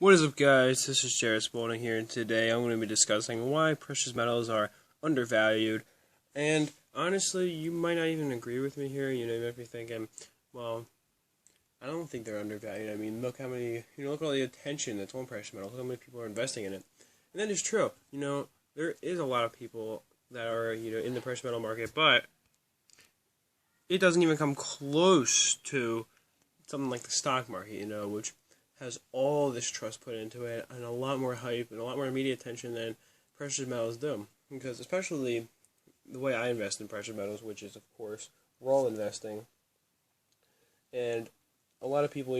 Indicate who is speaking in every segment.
Speaker 1: What is up, guys? This is Jared Spalding here, and today I'm going to be discussing why precious metals are undervalued. And honestly, you might not even agree with me here. You might be thinking, well, I don't think they're undervalued. I mean, look how many, look at all the attention that's on precious metals. Look how many people are investing in it. And that is true. There is a lot of people that are, in the precious metal market, but it doesn't even come close to something like the stock market, which has all this trust put into it and a lot more hype and a lot more media attention than precious metals do. Because especially the way I invest in precious metals, which is, of course, raw investing. And a lot of people,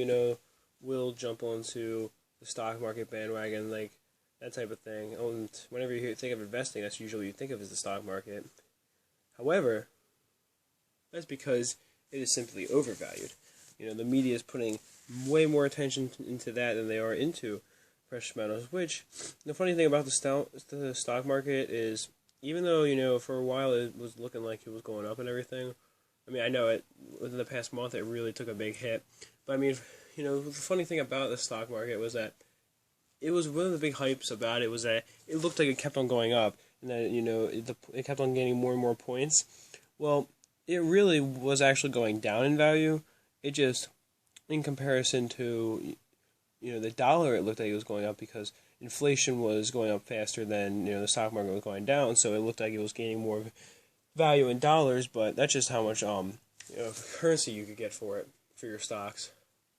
Speaker 1: will jump onto the stock market bandwagon, like that type of thing. And whenever you think of investing, that's usually what you think of as the stock market. However, that's because it is simply overvalued. The media is putting way more attention into that than they are into precious metals, which, the funny thing about the stock market is, even though, for a while it was looking like it was going up and everything, I mean, I know it, within the past month it really took a big hit, but I mean, the funny thing about the stock market was that it was one of the big hypes about it was that it looked like it kept on going up, and that, it kept on gaining more and more points. Well, it really was actually going down in value. It just, in comparison to, the dollar, it looked like it was going up because inflation was going up faster than, the stock market was going down, so it looked like it was gaining more value in dollars, but that's just how much, currency you could get for it, for your stocks.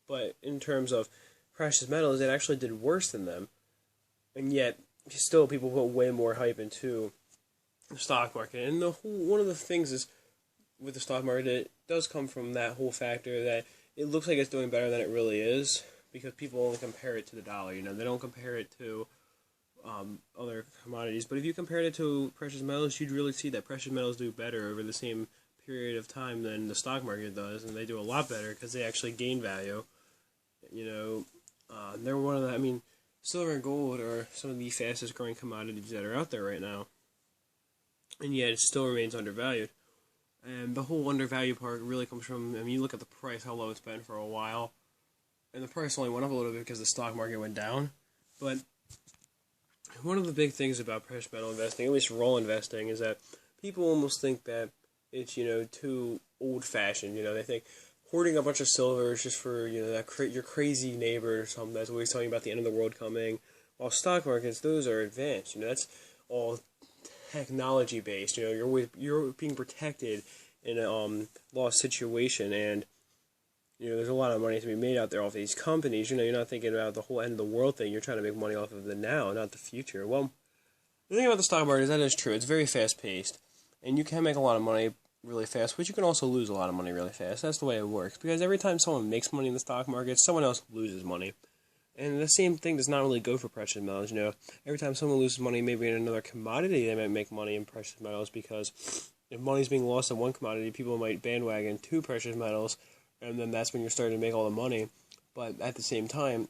Speaker 1: But in terms of precious metals, it actually did worse than them, and yet, still, people put way more hype into the stock market, and one of the things is, with the stock market, it does come from that whole factor that it looks like it's doing better than it really is, because people only compare it to the dollar. They don't compare it to other commodities. But if you compared it to precious metals, you'd really see that precious metals do better over the same period of time than the stock market does, and they do a lot better because they actually gain value. They're one of the. I mean, silver and gold are some of the fastest growing commodities that are out there right now, and yet it still remains undervalued. And the whole undervalued part really comes from, you look at the price, how low it's been for a while. And the price only went up a little bit because the stock market went down. But one of the big things about precious metal investing, at least raw investing, is that people almost think that it's, too old-fashioned. They think hoarding a bunch of silver is just for, your crazy neighbor or something that's always telling you about the end of the world coming. While stock markets, those are advanced. That's all technology based. You're being protected in a lost situation, and there's a lot of money to be made out there off these companies. You're not thinking about the whole end of the world thing. You're trying to make money off of the now, not the future. Well, the thing about the stock market is that is true. It's very fast paced, and you can make a lot of money really fast, but you can also lose a lot of money really fast. That's the way it works, because every time someone makes money in the stock market, someone else loses money. And the same thing does not really go for precious metals. Every time someone loses money, maybe in another commodity, they might make money in precious metals, because if money's being lost in one commodity, people might bandwagon to precious metals, and then that's when you're starting to make all the money. But at the same time,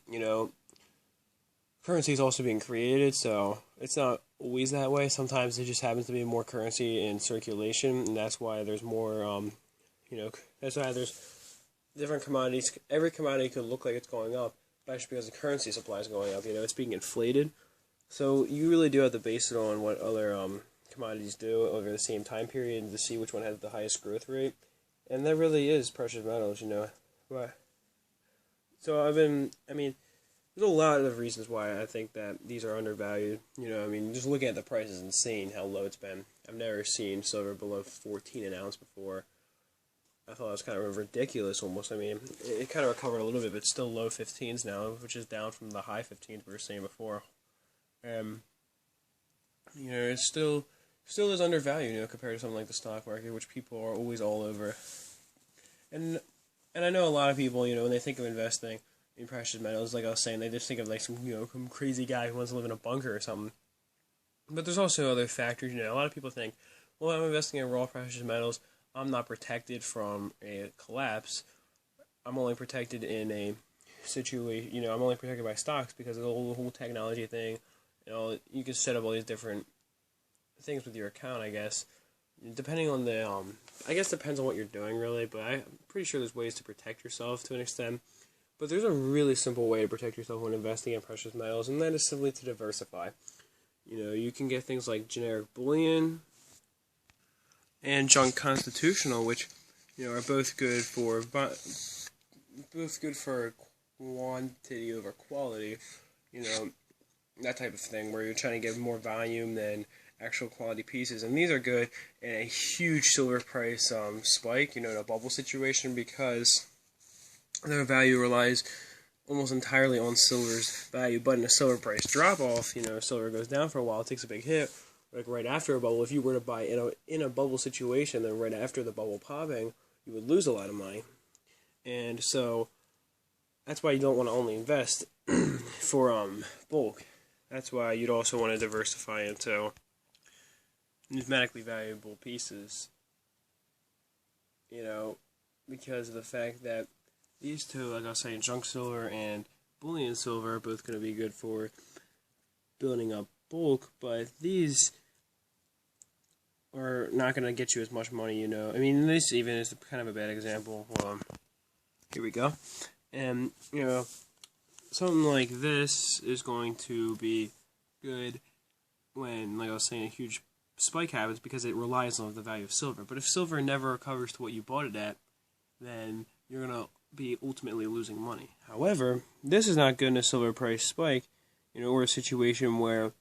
Speaker 1: currency is also being created, so it's not always that way. Sometimes it just happens to be more currency in circulation, and that's why there's more, that's why there's different commodities. Every commodity could look like it's going up, but actually because the currency supply is going up, it's being inflated. So you really do have to base it on what other commodities do over the same time period to see which one has the highest growth rate. And that really is precious metals, But, so there's a lot of reasons why I think that these are undervalued. Just looking at the price is insane how low it's been. I've never seen silver below 14 an ounce before. I thought it was kind of ridiculous almost. It kind of recovered a little bit, but it's still low 15s now, which is down from the high 15s we were seeing before. It's still is undervalued, compared to something like the stock market, which people are always all over. And I know a lot of people, when they think of investing in precious metals, like I was saying, they just think of like some crazy guy who wants to live in a bunker or something. But there's also other factors. A lot of people think, well, I'm investing in raw precious metals, I'm not protected from a collapse. I'm only protected in a situation, I'm only protected by stocks because of the whole technology thing. You can set up all these different things with your account, I guess. Depending on I guess depends on what you're doing, really, but I'm pretty sure there's ways to protect yourself to an extent. But there's a really simple way to protect yourself when investing in precious metals, and that is simply to diversify. You can get things like generic bullion and junk constitutional, which are both good for quantity over quality. That type of thing where you're trying to get more volume than actual quality pieces, and these are good in a huge silver price spike, in a bubble situation, because their value relies almost entirely on silver's value. But in a silver price drop off, silver goes down for a while, it takes a big hit, like right after a bubble. If you were to buy in a bubble situation, then right after the bubble popping, you would lose a lot of money. And so that's why you don't want to only invest for bulk. That's why you'd also want to diversify into numismatically valuable pieces, because of the fact that these two, like I was saying, junk silver and bullion silver, are both going to be good for building up bulk, but these are not going to get you as much money, I mean, this even is kind of a bad example. Here we go. And, something like this is going to be good when, like I was saying, a huge spike happens, because it relies on the value of silver. But if silver never recovers to what you bought it at, then you're going to be ultimately losing money. However, this is not good in a silver price spike, or a situation where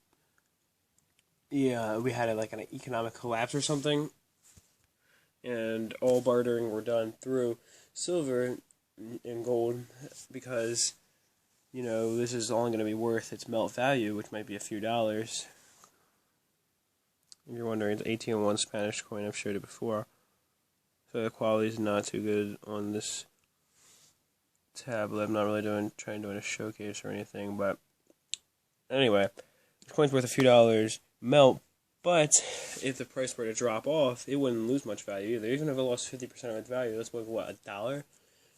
Speaker 1: we had an economic collapse or something, and all bartering were done through silver and gold, because this is only going to be worth its melt value, which might be a few dollars. If you're wondering, it's 1801 Spanish coin. I've showed it before. So the quality is not too good on this tablet. I'm not really trying to do a showcase or anything, but anyway, the coin's worth a few dollars melt, but if the price were to drop off, it wouldn't lose much value either. Even if it lost 50% of its value, that's worth $1?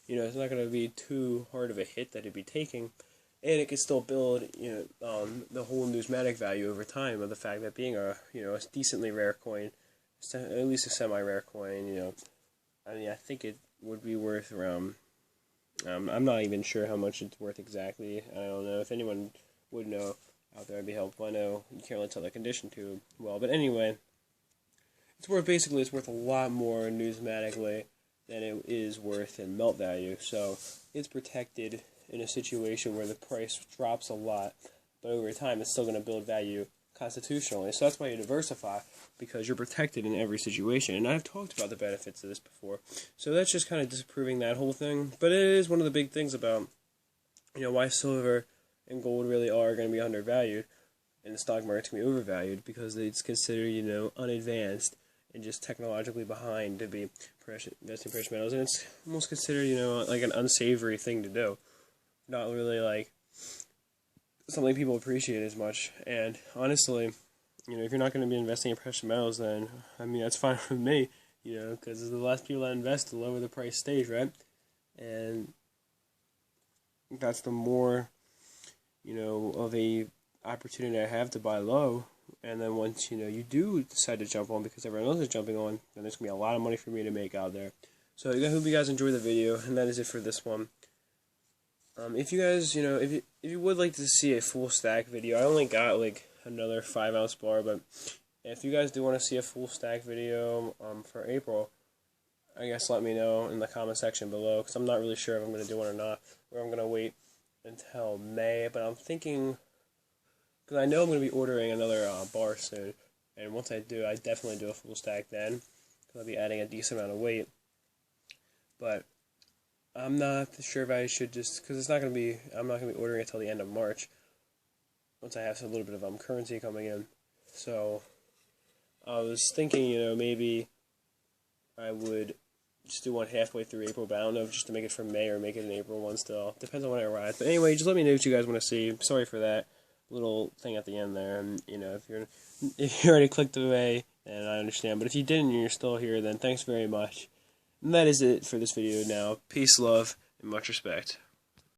Speaker 1: It's not going to be too hard of a hit that it'd be taking, and it could still build, the whole numismatic value over time of the fact that being a decently rare coin, at least a semi-rare coin, I think it would be worth around. I'm not even sure how much it's worth exactly. I don't know. If anyone would know out there, it'd be helpful. I know you can't really tell the condition too well, but anyway, it's worth a lot more numismatically than it is worth in melt value. So it's protected in a situation where the price drops a lot, but over time it's still going to build value constitutionally. So that's why you diversify, because you're protected in every situation. And I've talked about the benefits of this before. So that's just kind of disproving that whole thing. But it is one of the big things about why silver and gold really are going to be undervalued, and the stock market's going to be overvalued, because it's considered unadvanced and just technologically behind to be investing in precious metals, and it's almost considered like an unsavory thing to do, not really like something people appreciate as much. And honestly, if you're not going to be investing in precious metals, then that's fine with me, because the less people that invest, the lower the price stays, right? And that's the more of a opportunity I have to buy low. And then once, you do decide to jump on because everyone else is jumping on, then there's going to be a lot of money for me to make out there. So I hope you guys enjoyed the video, and that is it for this one. If you guys, if you would like to see a full stack video, I only got like another 5-ounce bar, but if you guys do want to see a full stack video for April, I guess let me know in the comment section below, because I'm not really sure if I'm going to do one or not, or I'm going to wait until May, but I'm thinking, because I know I'm going to be ordering another bar soon, and once I do, I definitely do a full stack then, because I'll be adding a decent amount of weight. But I'm not sure if I should just, because I'm not going to be ordering it until the end of March, once I have a little bit of currency coming in. So I was thinking, maybe I would just do one halfway through April, but I don't know, just to make it for May or make it an April one still. Depends on when I arrive. But anyway, just let me know what you guys want to see. Sorry for that little thing at the end there. And if you already clicked away, then I understand. But if you didn't and you're still here, then thanks very much. And that is it for this video now. Peace, love, and much respect.